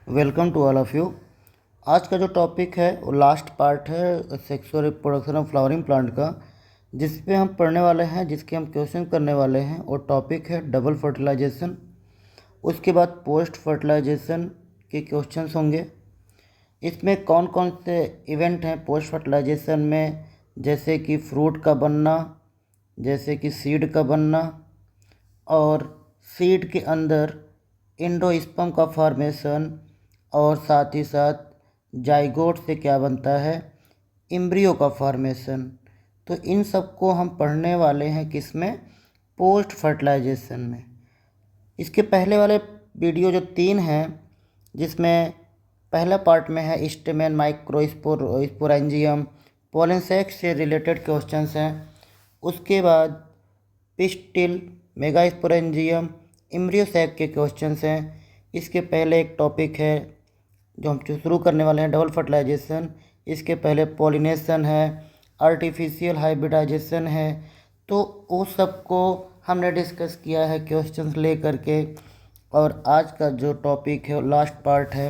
Welcome to all of you. आज का जो टॉपिक है वो लास्ट पार्ट है sexual reproduction of flowering plant का, जिस पे हम पढ़ने वाले हैं, जिसके हम क्वेश्चन करने वाले हैं। और टॉपिक है डबल फर्टिलाइजेशन। उसके बाद पोस्ट फर्टिलाइजेशन के क्वेश्चंस होंगे। इसमें कौन कौन से इवेंट हैं पोस्ट फर्टिलाइजेशन में, जैसे कि फ्रूट का बनना, जैसे कि सीड का बनना, और सीड के अंदर एंडोस्पर्म का फॉर्मेशन, और साथ ही साथ जाइगोट से क्या बनता है, एम्ब्रियो का फॉर्मेशन। तो इन सब को हम पढ़ने वाले हैं किस में, पोस्ट फर्टिलाइजेशन में। इसके पहले वाले वीडियो जो 3 हैं, जिसमें पहला पार्ट में है स्टेमेन, स्पोरेंजियम, पोलन सेक्स से रिलेटेड क्वेश्चंस हैं। उसके बाद पिस्टिल, मेगास्पोरेंजियम, एम्ब्रियो सैक के क्वेश्चंस हैं। इसके पहले एक टॉपिक है जो हम शुरू करने वाले हैं, डबल फर्टिलाइजेशन। इसके पहले पॉलिनेशन है, आर्टिफिशियल हाइब्रिडाइजेशन है। तो वो सब को हमने डिस्कस किया है क्वेश्चंस ले करके। और आज का जो टॉपिक है लास्ट पार्ट है।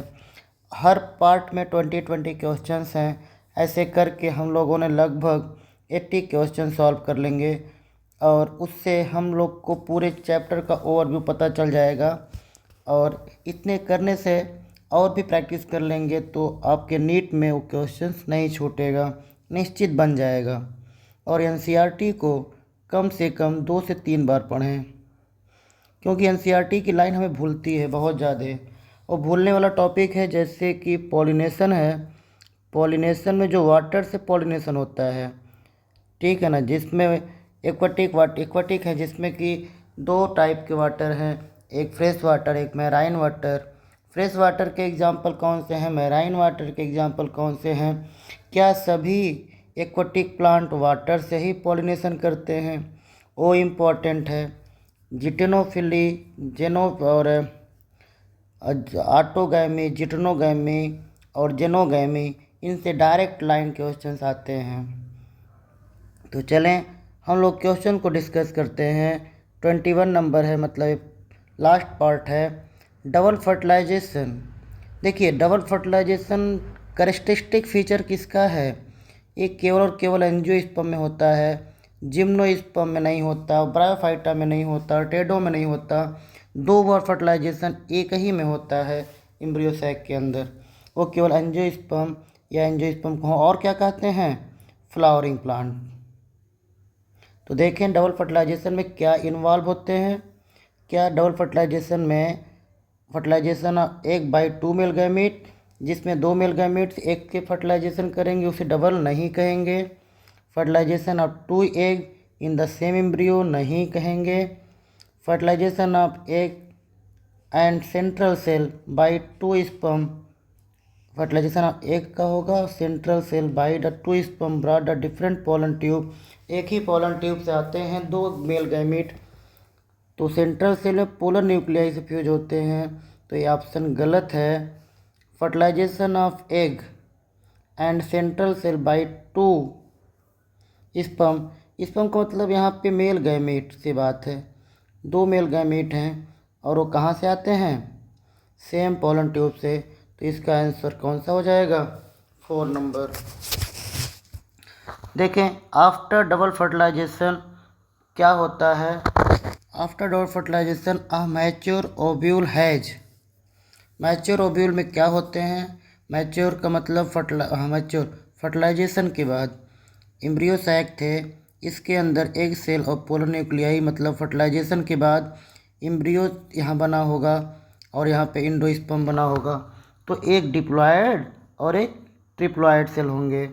हर पार्ट में 20 क्वेश्चंस हैं। ऐसे करके हम लोगों ने लगभग 80 क्वेश्चन सॉल्व कर लेंगे, और उससे हम लोग को पूरे चैप्टर का ओवरव्यू पता चल जाएगा। और इतने करने से और भी प्रैक्टिस कर लेंगे तो आपके नीट में वो क्वेश्चंस नहीं छूटेगा, निश्चित बन जाएगा। और एनसीईआरटी को कम से कम 2 से 3 बार पढ़ें, क्योंकि एनसीईआरटी की लाइन हमें भूलती है बहुत ज़्यादा। और भूलने वाला टॉपिक है जैसे कि पॉलिनेशन है। पॉलिनेशन में जो वाटर से पॉलिनेशन होता है, ठीक है ना, जिसमें एक्वाटिक है, जिसमें कि 2 टाइप के वाटर हैं, एक फ्रेश वाटर, एक मैराइन वाटर। फ्रेश वाटर के एग्जाम्पल कौन से हैं, मैराइन वाटर के एग्जाम्पल कौन से हैं? क्या सभी एक्वाटिक प्लांट वाटर से ही पॉलिनेशन करते हैं? वो इम्पॉर्टेंट है। जिटेनोफिली, जेनो और ऑटोगैमी, जिटनोगैमी और जेनोगैमी, इनसे डायरेक्ट लाइन क्वेश्चंस आते हैं। तो चलें हम लोग क्वेश्चन को डिस्कस करते हैं। 21 नंबर है, मतलब लास्ट पार्ट है, डबल फर्टिलाइजेशन। देखिए, डबल फर्टिलाइजेशन कैरेक्टरिस्टिक फीचर किसका है? ये केवल और केवल एंजियोस्पर्म में होता है, जिम्नोस्पर्म में नहीं होता, ब्रायोफाइटा में नहीं होता, टेडो में नहीं होता। 2 बार फर्टिलाइजेशन एक ही में होता है एम्ब्रियो सैक के अंदर। वो केवल एंजियोस्पर्म या एंजियोस्पर्म को और क्या कहते हैं, फ्लावरिंग प्लांट। तो देखें डबल फर्टिलाइजेशन में क्या इन्वॉल्व होते हैं। क्या डबल फर्टिलाइजेशन में फर्टिलाइजेशन 1/2 मेल गैमीट, जिसमें 2 मेल गैमीट्स एक के फर्टिलाइजेशन करेंगे, उसे डबल नहीं कहेंगे। Fertilization of 2 egg in the same embryo नहीं कहेंगे। Fertilization of egg and central cell by 2 sperm, fertilization of egg का होगा, central cell by the 2 sperm brought the different pollen tube. एक ही पोलन ट्यूब से आते हैं 2 मेल गैमीट। तो सेंट्रल सेल में पोलर न्यूक्लियाई से फ्यूज होते हैं, तो ये ऑप्शन गलत है। Fertilization of egg and central cell by 2 sperm, sperm का मतलब यहाँ पे मेल गैमीट से बात है। 2 मेल गैमीट हैं और वो कहाँ से आते हैं, सेम पोलन ट्यूब से। तो इसका आंसर कौन सा हो जाएगा, 4 नंबर। देखें आफ्टर डबल फर्टिलाइजेशन क्या होता है। After double fertilization a mature ovule has. Mature ovule में क्या होते हैं, मैच्योर का मतलब मैच्योर फर्टिलाइजेशन के बाद एम्ब्रियो सैक थे, इसके अंदर एग सेल और पोलर न्यूक्लियाई, मतलब फर्टिलाइजेशन के बाद एम्ब्रियो यहाँ बना होगा और यहाँ पे एंडोस्पर्म बना होगा। तो एक डिप्लॉयड और एक ट्रिप्लॉयड सेल होंगे,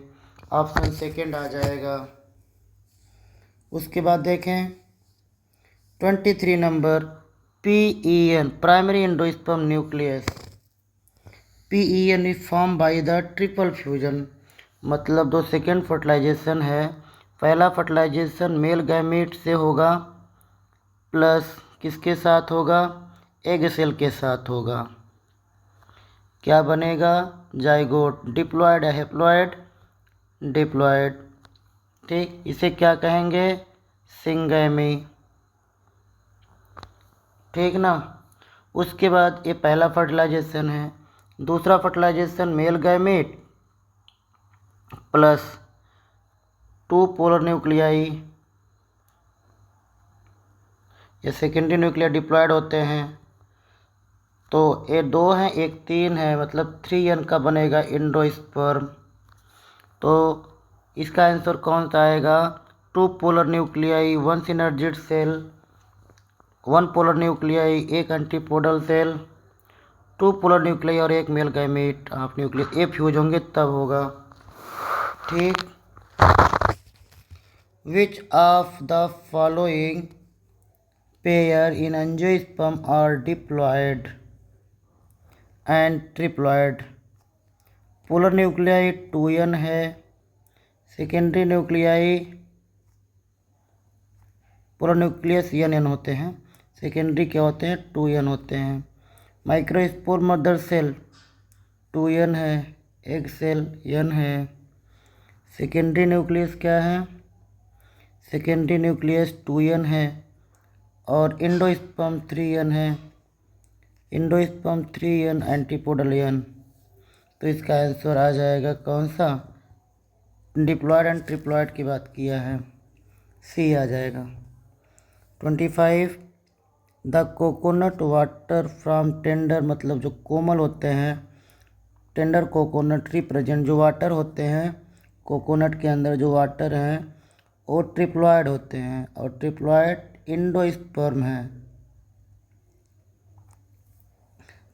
ऑप्शन सेकंड आ जाएगा। उसके बाद देखें 23 number, PEN primary endosperm nucleus. PEN is form by the triple fusion, मतलब 2 सेकेंड फर्टिलाइजेशन है। पहला फर्टिलाइजेशन मेल गैमीट से होगा, प्लस किसके साथ होगा, एग सेल के साथ होगा। क्या बनेगा, जाइगोट, डिप्लॉयड या हेप्लॉयड, डिप्लॉयड। ठीक, इसे क्या कहेंगे, सिंगैमी, ठीक ना। उसके बाद ये पहला फर्टिलाइजेशन है, दूसरा fertilization male gamete plus 2 polar nuclei, ये सेकेंडरी न्यूक्लियर डिप्लॉयड होते हैं। तो ये 2 हैं, एक 3 है, मतलब 3n का बनेगा एंडोस्पर्म। तो इसका आंसर कौन सा आएगा? 2 polar nuclei, 1 synergid cell, 1 polar nuclei, 1 antipodal cell, 2 polar nuclei और 1 मेल गैमेट ऑफ न्यूक्लियर। ये फ्यूज होंगे तब होगा। ठीक। Which of the following pair in angiosperm are diploid and triploid? Polar nuclei 2n है, secondary nuclei polar nucleus n होते हैं, secondary क्या होते हैं? 2n होते हैं। माइक्रोस्पोर मदर सेल 2n है, एग सेल n है। सेकेंडरी न्यूक्लियस क्या है? सेकेंडरी न्यूक्लियस 2n है और एंडोस्पर्म 3n है। Endosperm 3n antipodal n। तो इसका आंसर आ जाएगा कौन सा? डिप्लॉयड एंड ट्रिप्लॉयड की बात किया है, सी आ जाएगा। 25 the coconut water from tender, मतलब जो कोमल होते हैं, टेंडर कोकोनट रिप्रेजेंट जो वाटर होते हैं कोकोनट के अंदर जो वाटर हैं वो ट्रिप्लॉयड होते हैं और ट्रिप्लॉयड एंडोस्पर्म है।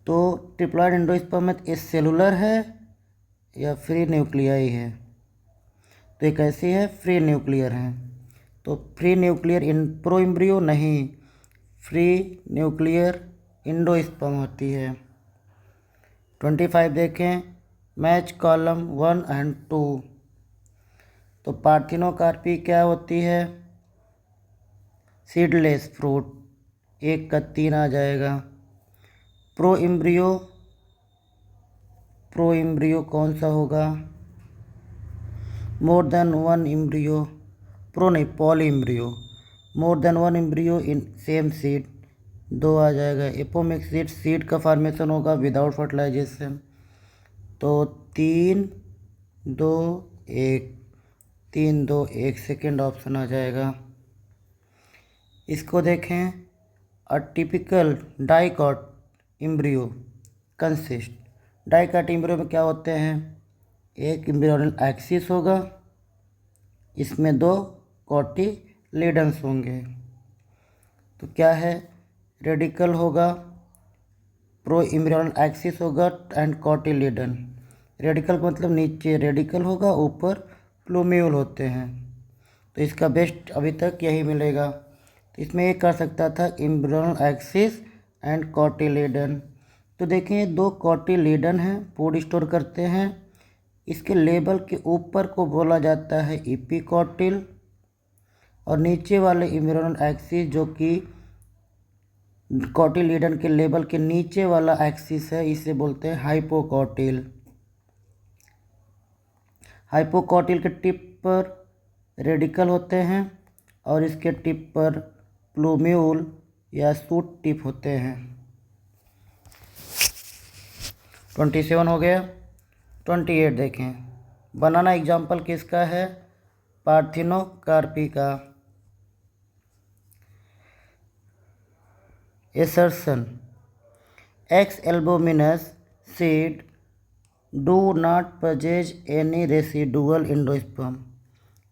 तो ट्रिप्लॉयड एंडोस्पर्म में ये सेलुलर है या फ्री न्यूक्लियाई है? तो ये कैसी है? फ्री न्यूक्लियर है। तो फ्री न्यूक्लियर प्रो एम्ब्रियो नहीं, फ्री न्यूक्लियर एंडोस्पर्म होती है। 25 देखें, मैच कॉलम 1 एंड 2। तो पार्थिनोकार्पी क्या होती है? सीडलेस फ्रूट, 1 का 3 आ जाएगा। प्रो एम्ब्रियो कौन सा होगा? मोर देन 1 एम्ब्रियो, प्रो नहीं poly embryo, more than 1 embryo in same seed, 2 आ जाएगा। एपोमिक्स सीड का फॉर्मेशन होगा विदाउट फर्टिलाइजेशन। तो 3 2 1, 3 2 1 सेकेंड ऑप्शन आ जाएगा। इसको देखें, a typical dicot embryo consist, dicot embryo में क्या होते हैं? एक एम्ब्रियोनल एक्सिस होगा, इसमें 2 कॉटिलिडन्स होंगे। तो क्या है? रेडिकल होगा, प्रो एम्ब्रियोनल एक्सिस होगा एंड कॉटिलिडन। रेडिकल मतलब नीचे रेडिकल होगा, ऊपर प्लूम्यूल होते हैं। तो इसका बेस्ट अभी तक यही मिलेगा। तो इसमें ये कर सकता था एम्ब्रियोनल एक्सिस एंड कॉटिलिडन। तो देखें 2 कॉटिलिडन हैं, फूड स्टोर करते हैं। इसके लेबल के ऊपर को बोला जाता है एपिकॉटिल और नीचे वाले एम्ब्रियोनल एक्सिस जो कि कॉटिलिडन के लेबल के नीचे वाला एक्सिस है, इसे बोलते हैं हाइपोकॉटिल। हाइपोकॉटिल के टिप पर रेडिकल होते हैं और इसके टिप पर प्लूम्यूल या सूट टिप होते हैं। 27 हो गया। 28 देखें, बनाना एग्जाम्पल किसका है? पार्थिनोकार्पी का। Assertion, ex albuminous seed do not possess any residual endosperm.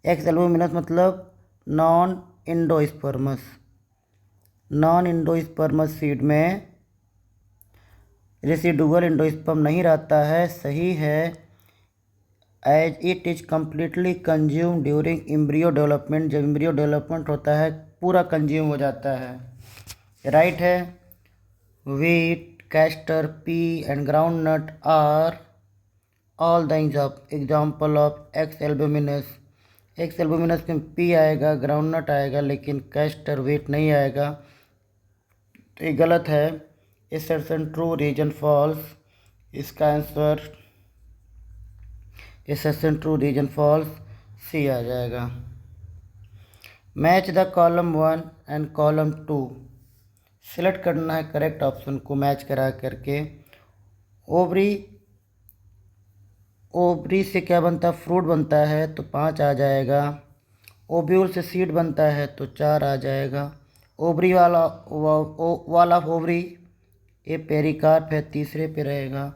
Ex albuminous मतलब नॉन एंडोस्पर्मस सीड में रेसिडुअल एंडोस्पर्म नहीं रहता है, सही है। As it is completely consume during embryo development, जब एम्ब्रियो डेवलपमेंट होता है पूरा कंज्यूम हो जाता है, राइट है। Wheat, castor, pea and ground nut are all the example of ex albuminous. Ex albuminous में पी आएगा, ग्राउंड नट आएगा, लेकिन कैस्टर वीट नहीं आएगा। तो ये गलत है। Assertion true, reason false. इसका answer assertion true, reason false, C आ जाएगा। Match the column 1 and column 2। Select करना है करेक्ट ऑप्शन को मैच करा करके। ओवरी, ओवरी से क्या बनता है, फ्रूट बनता है तो 5 आ जाएगा। ओव्यूल से सीड बनता है तो 4 आ जाएगा। ओवरी वाला ओवरी, ये पेरिकार्प है, तीसरे पे रहेगा।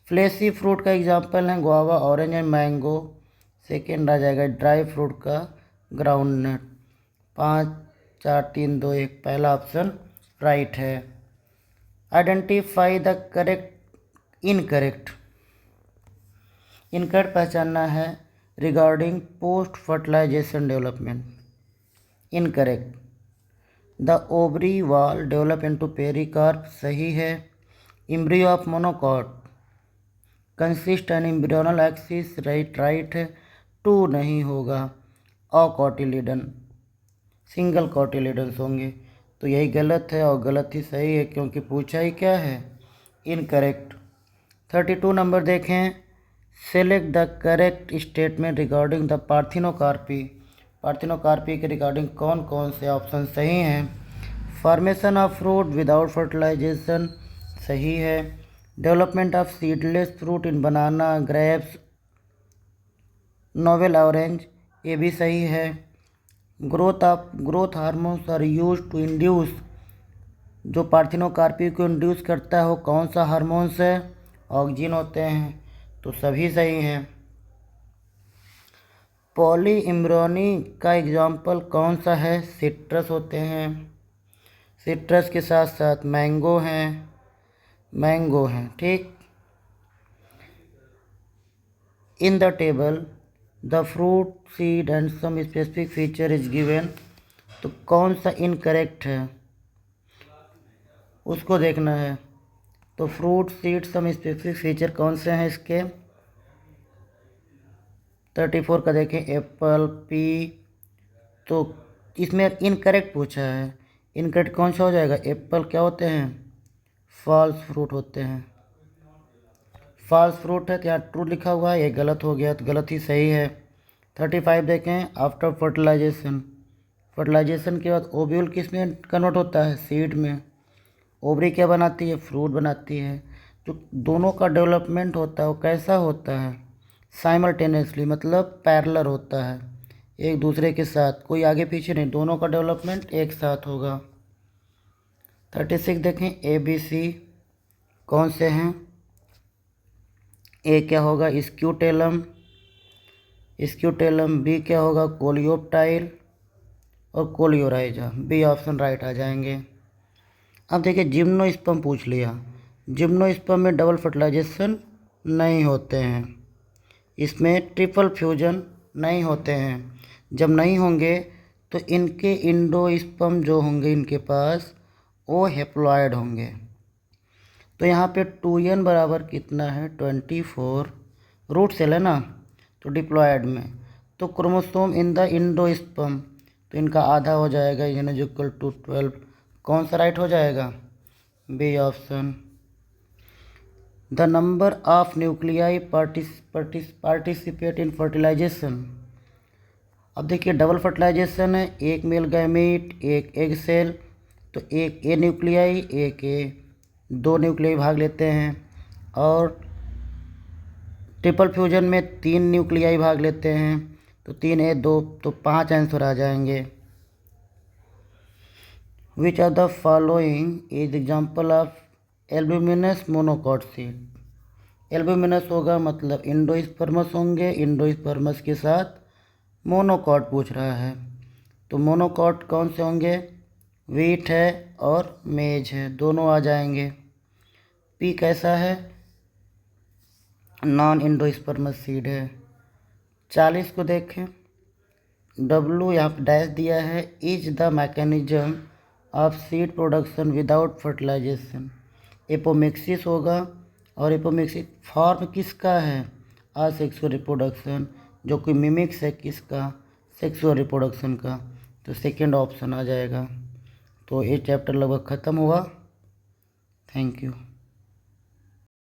फ्लेशी फ्रूट का एग्जांपल है guava, orange and mango, second आ जाएगा। ड्राई फ्रूट का ग्राउंडनट। 5 4 3 2 1, पहला ऑप्शन राइट है। Identify the correct incorrect, incorrect पहचानना है। Regarding post fertilization development, incorrect. The ovary wall develop into pericarp, सही है। Embryo of monocot consist an embryonal axis, right है। 2 नहीं होगा। अकॉटिलिडन, सिंगल कॉटिलिडन्स होंगे, तो यही गलत है और गलत ही सही है क्योंकि पूछा ही क्या है, इनकरेक्ट। 32 नंबर देखें। Select the correct statement regarding the parthenocarpy, parthenocarpy के रिगार्डिंग कौन कौन से ऑप्शन सही हैं। Formation of fruit without fertilization, सही है। Development of seedless fruit in banana, grapes, navel orange, ये भी सही है। Growth hormones are use to induce, जो पार्थिनोकार्पी को इंड्यूस करता है वो कौन सा हार्मोन्स है, ऑक्जिन होते हैं, तो सभी सही हैं। पॉली इम्ब्रोनी का एग्जाम्पल कौन सा है, सिट्रस होते हैं। सिट्रस के साथ साथ मैंगो हैं, मैंगो हैं, ठीक। In the table the fruit seed and some specific feature is given, तो कौन सा इनकरेक्ट है उसको देखना है। तो fruit seed some specific feature कौन से हैं इसके। 34 का देखें, एप्पल, पी, तो इसमें इनकरेक्ट पूछा है। इनकरेक्ट कौन सा हो जाएगा, एप्पल क्या होते हैं, फॉल्स फ्रूट होते हैं। फॉल्स फ्रूट है तो यहाँ ट्रू लिखा हुआ है, ये गलत हो गया, तो गलत ही सही है। 35 देखें। आफ्टर फर्टिलाइजेशन, फर्टिलाइजेशन के बाद ओव्यूल किस में कन्वर्ट होता है, सीड में। ओवरी क्या बनाती है, फ्रूट बनाती है। जो दोनों का डेवलपमेंट होता है वो कैसा होता है, साइमल्टेनियसली, मतलब पैरेलल होता है एक दूसरे के साथ, कोई आगे पीछे नहीं, दोनों का डेवलपमेंट एक साथ होगा। 36 देखें। ए बी सी कौन से हैं। ए क्या होगा, स्क्यूटेलम, स्क्यूटेलम। बी क्या होगा, कोलियोप्टाइल और कोलियोराइजा, बी ऑप्शन राइट आ जाएंगे। अब देखिए जिम्नोस्पर्म पूछ लिया। जिम्नोस्पर्म में डबल फर्टिलाइजेशन नहीं होते हैं, इसमें ट्रिपल फ्यूजन नहीं होते हैं। जब नहीं होंगे तो इनके इंडोस्पर्म जो होंगे इनके पास वो हेप्लॉयड होंगे। तो यहाँ पे 2n बराबर कितना है, 24, रूट सेल है ना, तो डिप्लॉयड में। तो क्रोमोसोम इन द इंडोस्पर्म, तो इनका आधा हो जाएगा, n = 12। कौन सा राइट हो जाएगा, B option. The number of nuclei participate in fertilization. अब देखिए डबल फर्टिलाइजेशन है, एक मेल गैमीट एक एग सेल, तो एक ए न्यूक्लियाई एक ए, 2 न्यूक्लियाई भाग लेते हैं। और ट्रिपल फ्यूजन में 3 न्यूक्लियाई भाग लेते हैं, तो 3 ए 2, तो 5 आंसर आ जाएंगे। विच of the following is example of albuminous monocot seed. Albuminous होगा मतलब इंडोस्पर्मस होंगे, इंडोस्पर्मस के साथ मोनोकॉट पूछ रहा है, तो मोनोकॉट कौन से होंगे, वीट है और मेज है, दोनों आ जाएंगे। पी कैसा है, नॉन इंडोस्पर्मस सीड है। 40 को देखें। डब्लू यहाँ पर डैश दिया है। Is the mechanism of seed production without fertilization. Apomixis होगा, और एपोमिक्सिस फॉर्म किसका है, असेक्सुअल रिप्रोडक्शन, जो कि मिमिक्स है किसका, सेक्सुअल रिप्रोडक्शन का, तो सेकेंड ऑप्शन आ जाएगा। तो ये चैप्टर लगभग ख़त्म हुआ। Thank you.